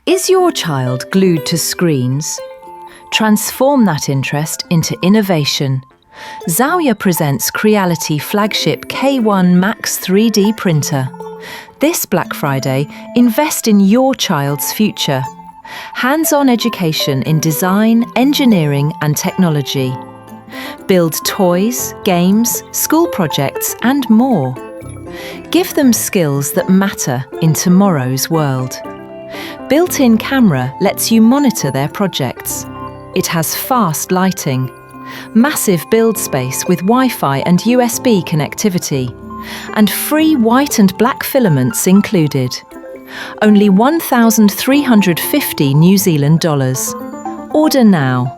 Is your child glued to screens? Transform that interest into innovation. Zawya presents Creality flagship K1 Max 3D printer. This Black Friday, invest in your child's future. Hands-on education in design, engineering and technology. Build toys, games, school projects and more. Give them skills that matter in tomorrow's world. Built-in camera lets you monitor their projects. It has fast lighting, massive build space with Wi-Fi and USB connectivity, and free white and black filaments included. Only $1,350 New Zealand dollars. Order now.